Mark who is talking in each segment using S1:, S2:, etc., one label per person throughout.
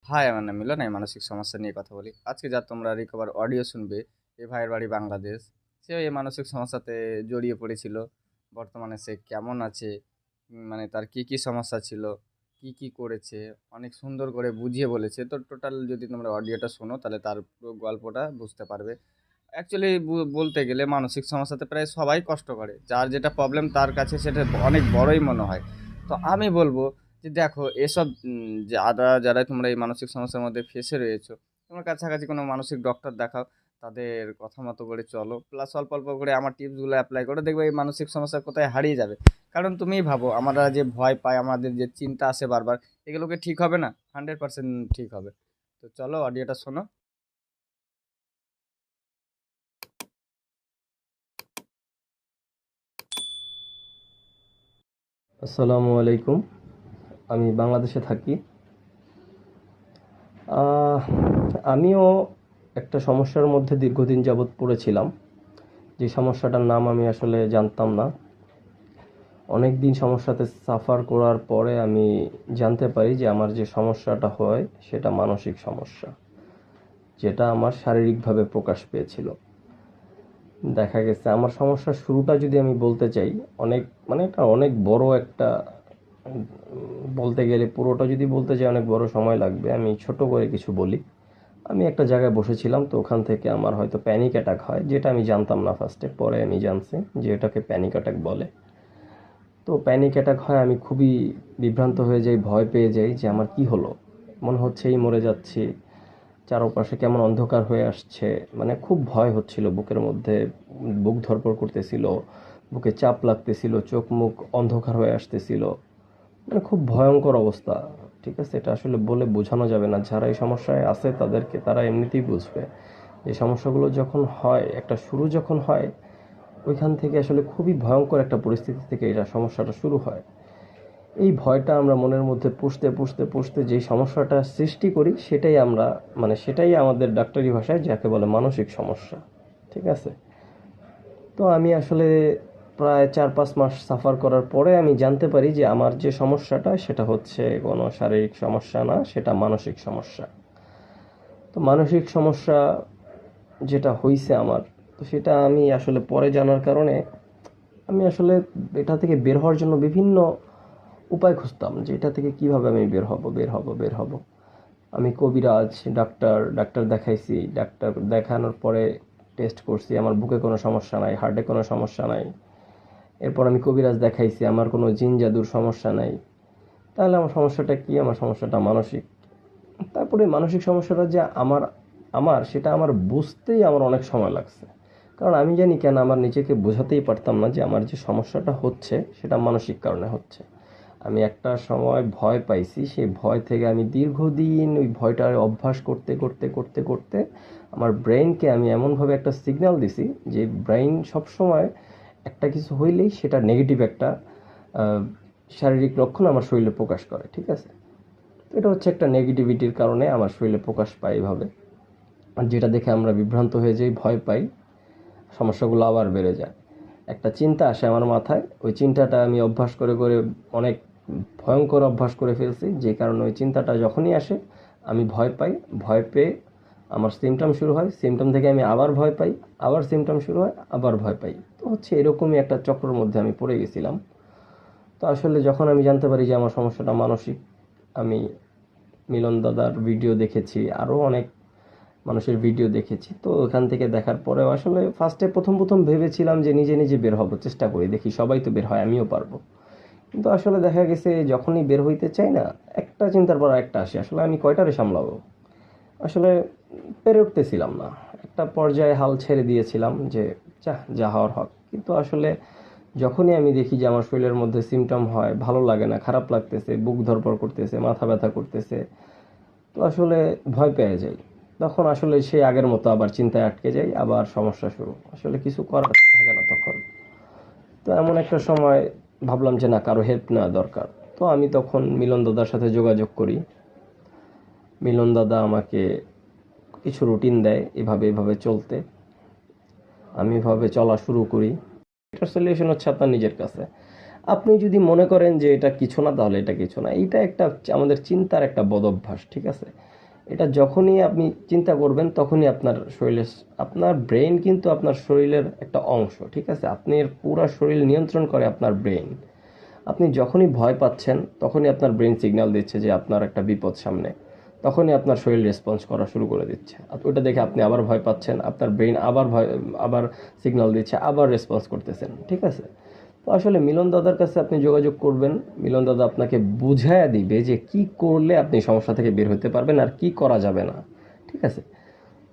S1: High, আমার নাম মিলন। আমি মানসিক সমস্যা নিয়ে কথা বলি। আজকে যা তোমরা রিকভার অডিও শুনবে, এই ভাইয়ের বাড়ি বাংলাদেশ। সে এই মানসিক সমস্যাতে জড়িয়ে পড়েছিল। বর্তমানে সে কেমন আছে, মানে তার কি কি সমস্যা ছিল, কি কি করেছে, অনেক সুন্দর করে বুঝিয়ে বলেছে। তো টোটাল যদি তোমরা অডিওটা শোনো তাহলে তার পুরো গল্পটা বুঝতে পারবে। অ্যাকচুয়ালি বলতে গেলে মানসিক সমস্যাতে প্রায় সবাই কষ্ট করে, যার যেটা প্রবলেম তার কাছে সেটা অনেক বড়ই মনে হয়। তো আমি বলবো যে দেখো এসব যারা তোমরা এই মানসিক সমস্যার মধ্যে ফেসে রয়েছো, তোমার কাছাকাছি কোনো মানসিক ডক্টর দেখাও, তাদের কথা মতো করে চলো, প্লাস অল্প অল্প করে আমার টিপসগুলো অ্যাপ্লাই করো, দেখবে এই মানসিক সমস্যা কোথায় হারিয়ে যাবে। কারণ তুমিই ভাবো, আমরা যে ভয় পাই, আমাদের যে চিন্তা আসে বারবার, এগুলোকে ঠিক হবে না? 100% ঠিক হবে। তো চলো অডিওটা শোনো।
S2: আসসালামু আলাইকুম। আমি বাংলাদেশে থাকি। আহ, আমিও একটা সমস্যার মধ্যে দীর্ঘদিন যাবৎ পড়েছিলাম, যে সমস্যাটার নাম আমি আসলে জানতাম না। অনেক দিন সমস্যাতে সাফার করার পরে আমি জানতে পারি যে আমার যে সমস্যাটা হয় সেটা মানসিক সমস্যা, যেটা আমার শারীরিকভাবে প্রকাশ পেয়েছিল। দেখা গেছে আমার সমস্যার শুরুটা যদি আমি বলতে চাই, অনেক মানে এটা অনেক বড় একটা, বলতে গেলে পুরোটা যদি বলতে চাই অনেক বড় সময় লাগবে। আমি ছোট করে কিছু বলি। আমি একটা জায়গায় বসেছিলাম, তো ওখান থেকে আমার হয়তো প্যানিক অ্যাটাক হয়, যেটা আমি জানতাম না ফার্স্টে, পরে আমি জানছি যে এটাকে প্যানিক অ্যাটাক বলে। তো প্যানিক অ্যাটাক হয়, আমি খুবই বিভ্রান্ত হয়ে যাই, ভয় পেয়ে যাই যে আমার কি হলো, মনে হচ্ছে এই মরে যাচ্ছি, চারপাশে কেমন অন্ধকার হয়ে আসছে। মানে খুব ভয় হচ্ছিল বুকের মধ্যে, বুক ধড়ফড় করতেছিল, বুকে চাপ লাগতেছিল, চোখ মুখ অন্ধকার হয়ে আসতেছিল। মানে খুব ভয়ঙ্কর অবস্থা। ঠিক আছে, এটা আসলে বলে বোঝানো যাবে না। যারা এই সমস্যায় আছে তাদেরকে, তারা এমনিতেই বুঝবে। এই সমস্যাগুলো যখন হয়, একটা শুরু যখন হয়, ওইখান থেকে আসলে খুবই ভয়ঙ্কর একটা পরিস্থিতি থেকে এটা সমস্যাটা শুরু হয়। এই ভয়টা আমরা মনের মধ্যে পুষতে পুষতে পুষতে যেই সমস্যাটা সৃষ্টি করি, সেটাই আমরা, মানে সেটাই আমাদের ডাক্তারি ভাষায় যাকে বলে মানসিক সমস্যা। ঠিক আছে। তো আমি আসলে প্রায় 4-5 মাস সাফার করার পরে আমি জানতে পারি যে আমার যে সমস্যাটা সেটা হচ্ছে কোনো শারীরিক সমস্যা না, সেটা মানসিক সমস্যা। তো মানসিক সমস্যা যেটা হইছে আমার, তো সেটা আমি আসলে পরে জানার কারণে আমি আসলে এটা থেকে বের হওয়ার জন্য বিভিন্ন উপায় খুঁজতাম, যে এটা থেকে কিভাবে আমি বের হব। আমি কবিরাজ, ডাক্তার দেখাইছি। ডাক্তার দেখানোর পরে টেস্ট করছি, আমার বুকে কোনো সমস্যা নাই, হার্টে কোনো সমস্যা নাই। এরপর আমি কবিরাজ দেখাইছি, আমার কোনো জিন জাদুর সমস্যা নাই। তাহলে আমার সমস্যাটা কি? আমার সমস্যাটা মানসিক। তারপরে মানসিক সমস্যাটা যে আমার আমার সেটা আমার বুঝতেই আমার অনেক সময় লাগছে। কারণ আমি জানি কেন, আমার নিজেকে বোঝাতেই পারতাম না যে আমার যে সমস্যাটা হচ্ছে সেটা মানসিক কারণে হচ্ছে। আমি একটা সময় ভয় পাইছি, সেই ভয় থেকে আমি দীর্ঘদিন ওই ভয়টার অভ্যাস করতে করতে করতে করতে আমার ব্রেইনকে আমি এমনভাবে একটা সিগন্যাল দিছি যে ব্রেইন সবসময় একটা কিছু হইলেই সেটা নেগেটিভ একটা আহ, শারীরিক লক্ষণ আমার শরীরে প্রকাশ করে। ঠিক আছে। তো এটা হচ্ছে একটা নেগেটিভিটির কারণে আমার শরীরে প্রকাশ পায় এইভাবে। আর যেটা দেখে আমরা বিভ্রান্ত হয়ে যাই, ভয় পাই, সমস্যাগুলো আবার বেড়ে যায়। একটা চিন্তা আসে আমার মাথায়, ওই চিন্তাটা আমি অভ্যাস করে করে অনেক ভয়ঙ্কর অভ্যাস করে ফেলছি, যে কারণে ওই চিন্তাটা যখনই আসে আমি ভয় পাই। ভয় পেয়ে আমার সিমটম শুরু হয়, সিমটম থেকে আমি আবার ভয় পাই, আবার সিমটম শুরু হয়, আবার ভয় পাই। তো হচ্ছে এরকমই একটা চক্রের মধ্যে আমি পড়ে গেছিলাম। তো আসলে যখন আমি জানতে পারি যে আমার সমস্যাটা মানসিক, আমি মিলন দাদার ভিডিও দেখেছি, আরও অনেক মানুষের ভিডিও দেখেছি। তো ওখান থেকে দেখার পরেও আসলে ফার্স্টে প্রথম প্রথম ভেবেছিলাম যে নিজে নিজে বের হবো, চেষ্টা করি, দেখি সবাই তো বের হয়, আমিও পারবো। কিন্তু আসলে দেখা গেছে যখনই বের হইতে চাই না, একটা চিন্তার পর একটা আসে, আসলে আমি কয়টারে সামলাবো। আসলে পেরে উঠতেছিলাম না। একটা পর্যায়ে হাল ছেড়ে দিয়েছিলাম যে যা যা হওয়ার হক। কিন্তু আসলে যখনই আমি দেখি যে আমার শরীরের মধ্যে সিমটম হয়, ভালো লাগে না, খারাপ লাগতেছে, বুক ধড়ফড় করতেছে, মাথা ব্যথা করতেছে, তো আসলে ভয় পেয়ে যাই। তখন আসলে সেই আগের মতো আবার চিন্তায় আটকে যাই, আবার সমস্যা শুরু। আসলে কিছু করার থাকে না তখন। তো এমন একটা সময় ভাবলাম যে না, কারো হেল্প নেওয়া দরকার। তো আমি তখন মিলন দাদার সাথে যোগাযোগ করি। মিলন দাদা আমাকে কিছু রুটিন দেয়, এভাবে এভাবে চলতে। আমি এভাবে চলা শুরু করি। এটার সলিউশন হচ্ছে আপনার নিজের কাছে। আপনি যদি মনে করেন যে এটা কিছু না, তাহলে এটা কিছু না। এইটা একটা আমাদের চিন্তার একটা বদ অভ্যাস। ঠিক আছে। এটা যখনই আপনি চিন্তা করবেন তখনই আপনার শরীরে, আপনার ব্রেন কিন্তু আপনার শরীরের একটা অংশ, ঠিক আছে? আপনার পুরো শরীর নিয়ন্ত্রণ করে আপনার ব্রেন। আপনি যখনই ভয় পাচ্ছেন তখনই আপনার ব্রেন সিগন্যাল দিচ্ছে যে আপনার একটা বিপদ সামনে, তখনই আপনার শরীর রেসপন্স করা শুরু করে দিচ্ছে। ওটা দেখে আপনি আবার ভয় পাচ্ছেন, আপনার ব্রেন আবার সিগন্যাল দিচ্ছে, আবার রেসপন্স করতেছেন, ঠিক আছে? তো আসলে মিলন দাদার কাছে আপনি যোগাযোগ করবেন, মিলন দাদা আপনাকে বুঝাইয়া দিবে যে কি করলে আপনি সমস্যা থেকে বের হতে পারবেন আর কি করা যাবে না, ঠিক আছে?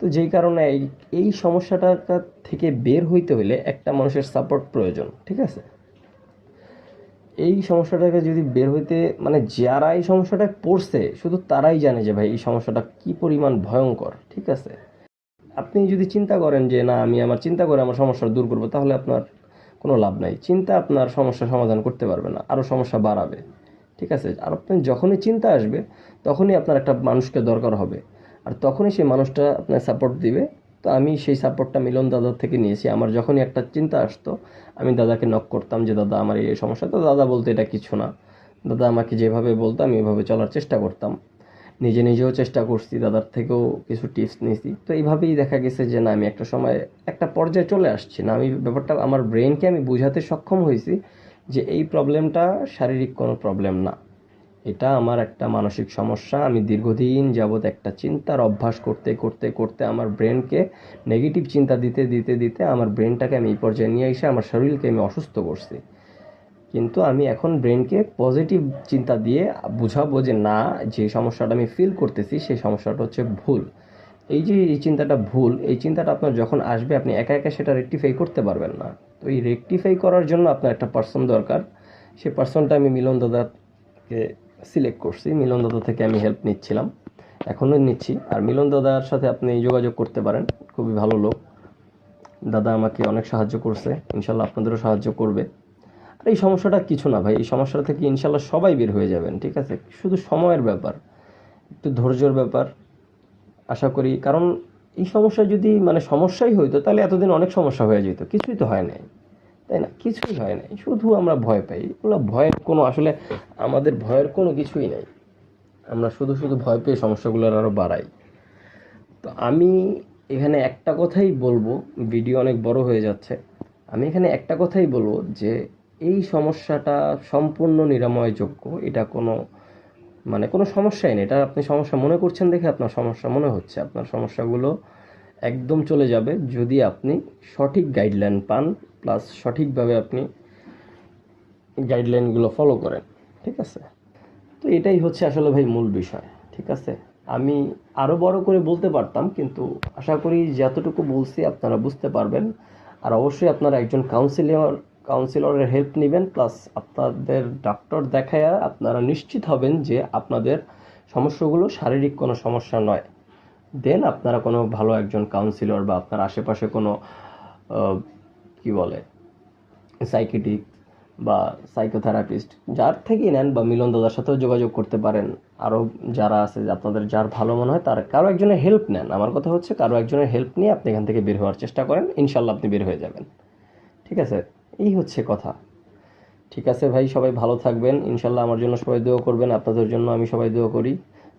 S2: তো যেই কারণে এই সমস্যাটা থেকে বের হইতে হলে একটা মানুষের সাপোর্ট প্রয়োজন, ঠিক আছে? এই সমস্যাটাকে যদি বের হইতে, মানে যারা এই সমস্যাটায় পড়ছে শুধু তারাই জানে যে ভাই এই সমস্যাটা কি পরিমাণ ভয়ঙ্কর, ঠিক আছে? আপনি যদি চিন্তা করেন যে না আমি আমার চিন্তা করে আমার সমস্যা দূর করবো, তাহলে আপনার কোনো লাভ নাই। চিন্তা আপনার সমস্যা সমাধান করতে পারবে না, আরও সমস্যা বাড়াবে, ঠিক আছে? আর আপনি যখনই চিন্তা আসবে তখনই আপনার একটা মানুষকে দরকার হবে, আর তখনই সেই মানুষটা আপনার সাপোর্ট দিবে। তো আমি সেই সাপোর্টটা মিলন দাদার থেকে নিয়েছি। আমার যখনই একটা চিন্তা আসতো আমি দাদাকে নক করতাম যে দাদা আমার এই সমস্যা, তো দাদা বলতো এটা কিছু না। দাদা আমাকে যেভাবে বলতো আমি এভাবে চলার চেষ্টা করতাম, নিজেও চেষ্টা করছি, দাদার থেকেও কিছু টিপস নিয়েছি। তো এইভাবেই দেখা গেছে যে না আমি একটা সময় একটা পর্যায়ে চলে আসছি, না আমি ব্যাপারটা আমার ব্রেনকে আমি বোঝাতে সক্ষম হয়েছি যে এই প্রবলেমটা শারীরিক কোনো প্রবলেম না, এটা আমার একটা মানসিক সমস্যা। আমি দীর্ঘদিন যাবৎ একটা চিন্তার অভ্যাস করতে করতে করতে আমার ব্রেনকে নেগেটিভ চিন্তা দিতে দিতে দিতে আমার ব্রেনটাকে আমি এই পর্যায়ে নিয়ে এসে আমার শরীরকে আমি অসুস্থ করছি। কিন্তু আমি এখন ব্রেনকে পজিটিভ চিন্তা দিয়ে বুঝাবো যে না, যে সমস্যাটা আমি ফিল করতেছি সেই সমস্যাটা হচ্ছে ভুল। এই যে এই চিন্তাটা ভুল, এই চিন্তাটা আপনার যখন আসবে আপনি একা একা সেটা রেকটিফাই করতে পারবেন না। তো এই রেকটিফাই করার জন্য আপনার একটা পার্সন দরকার। সেই পার্সনটা আমি মিলন দাদাকে সিলেক্ট করছি, মিলন দাদা থেকে আমি হেল্প নিচ্ছিলাম, এখনও নিচ্ছি। আর মিলন দাদার সাথে আপনি যোগাযোগ করতে পারেন, খুবই ভালো লোক। দাদা আমাকে অনেক সাহায্য করছে, ইনশাল্লাহ আপনাদেরও সাহায্য করবে। আর এই সমস্যাটা কিছু না ভাই, এই সমস্যা থেকে ইনশাল্লাহ সবাই বের হয়ে যাবেন, ঠিক আছে? শুধু সময়ের ব্যাপার, একটু ধৈর্যের ব্যাপার, আশা করি। কারণ এই সমস্যা যদি মানে সমস্যাই হইতো তাহলে এতদিন অনেক সমস্যা হয়ে যেত, কিছুই তো হয় নাই, তাই না? কিছুই হয় নাই, শুধু আমরা ভয় পাই। এগুলো ভয়ের কোনো আসলে, আমাদের ভয়ের কোনো কিছুই নাই, আমরা শুধু শুধু ভয় পেয়ে সমস্যাগুলোর আরও বাড়াই। তো আমি এখানে একটা কথাই বলবো, ভিডিও অনেক বড় হয়ে যাচ্ছে, আমি এখানে একটা কথাই বলবো যে এই সমস্যাটা সম্পূর্ণ নিরাময়যোগ্য। এটা কোনো মানে কোনো সমস্যাই নেই, এটা আপনি সমস্যা মনে করছেন দেখে আপনার সমস্যা মনে হচ্ছে। আপনার সমস্যাগুলো একদম চলে যাবে যদি আপনি সঠিক গাইডলাইন পান, প্লাস সঠিকভাবে আপনি গাইডলাইনগুলো ফলো করেন, ঠিক আছে? তো এটাই হচ্ছে আসলে ভাই মূল বিষয়, ঠিক আছে? আমি আরও বড় করে বলতে পারতাম, কিন্তু আশা করি যতটুকু বলছি আপনারা বুঝতে পারবেন। আর অবশ্যই আপনারা একজন কাউন্সিলরের হেল্প নেবেন, প্লাস আপনাদের ডাক্তার দেখায়া আপনারা নিশ্চিত হবেন যে আপনাদের সমস্যাগুলো শারীরিক কোনো সমস্যা নয়। দেন আপনারা কোনো ভালো একজন কাউন্সিলর বা আপনার আশেপাশে কোনো কি বলে সাইকিয়াট্রিক বা সাইকোথেরাপিস্ট যার থেকেই নেন, বা মিলন দাদার সাথেও যোগাযোগ করতে পারেন। আরও যারা আছে আপনাদের যার ভালো মনে হয় তার কারো একজনের হেল্প নেন। আমার কথা হচ্ছে কারো একজনের হেল্প নিয়ে আপনি এখান থেকে বের হওয়ার চেষ্টা করেন, ইনশাল্লাহ আপনি বের হয়ে যাবেন, ঠিক আছে? এই হচ্ছে কথা। ঠিক আছে ভাই, সবাই ভালো থাকবেন, ইনশাল্লাহ আমার জন্য সবাই দোয়া করবেন, আপনাদের জন্য আমি সবাই দোয়া করি।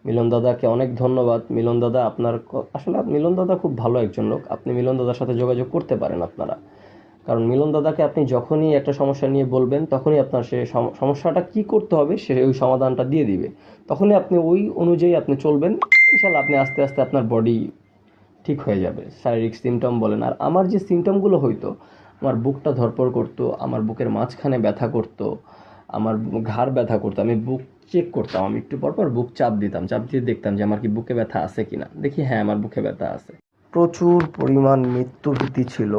S2: মিলন দাদাকে অনেক ধন্যবাদ। মিলন দাদা আপনার আসলে মিলন দাদা খুব ভালো একজন লোক, আপনি মিলন দাদার সাথে যোগাযোগ করতে পারেন আপনারা। কারণ মিলন দাদাকে আপনি যখনই একটা সমস্যা নিয়ে বলবেন তখনই আপনার সে সমস্যাটা কি করতে হবে সে ওই সমাধানটা দিয়ে দিবে, তখনই আপনি ওই অনুযায়ী আপনি চলবেন, ইনশাল্লাহ আপনি আস্তে আস্তে আপনার বডি ঠিক হয়ে যাবে। শারীরিক সিমটম বলেন, আর আমার যে সিমটমগুলো হইতো, আমার বুকটা ধড়পড় করতো, আমার বুকের মাঝখানে ব্যথা করতো, আমার ঘাড় ব্যথা করতো, আমি বুক চেক করতাম, আমি একটু পর পর বুক চাপ দিতাম, চাপ দিয়ে দেখতাম যে আমার কি বুকে ব্যথা আছে কিনা, দেখি হ্যাঁ আমার বুকে ব্যথা আছে। প্রচুর পরিমাণ মৃত্যুভীতি ছিল।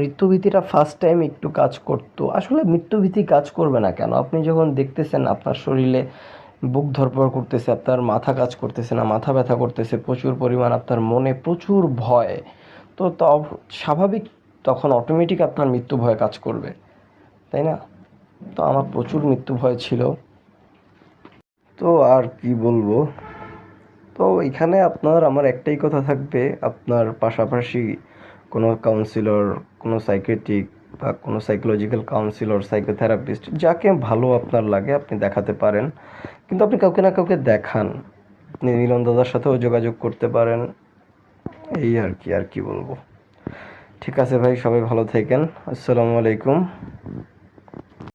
S2: মৃত্যুভীতিটা ফার্স্ট টাইম একটু কাজ করতো। আসলে মৃত্যুভীতি কাজ করবে না কেন? আপনি যখন দেখতেছেন আপনার শরীরে বুক ধড়ফড় করতেছে, আপনার মাথা কাজ করতেছে না, মাথা ব্যথা করতেছে প্রচুর পরিমাণ, আপনার মনে প্রচুর ভয়, তো স্বাভাবিক তখন অটোমেটিক আপনার মৃত্যু ভয় কাজ করবে, তাই না? তো আমার প্রচুর মৃত্যু ভয় ছিল। তো আর কি বলবো, তো এখানে আপনার আমার একটাই কথা থাকবে, আপনার পাশাপাশি কোনো কাউন্সিলর, কোনো সাইকিয়াট্রিক বা কোনো সাইকোলজিক্যাল কাউন্সিলর, সাইকোথেরাপিস্ট যাকে ভালো আপনার লাগে আপনি দেখাতে পারেন, কিন্তু আপনি কাউকে না কাউকে দেখান, আপনি মিলন দাদার সাথেও যোগাযোগ করতে পারেন। এই আর কি বলবো। ঠিক আছে ভাই, সবাই ভালো থাকেন। আসসালামু আলাইকুম।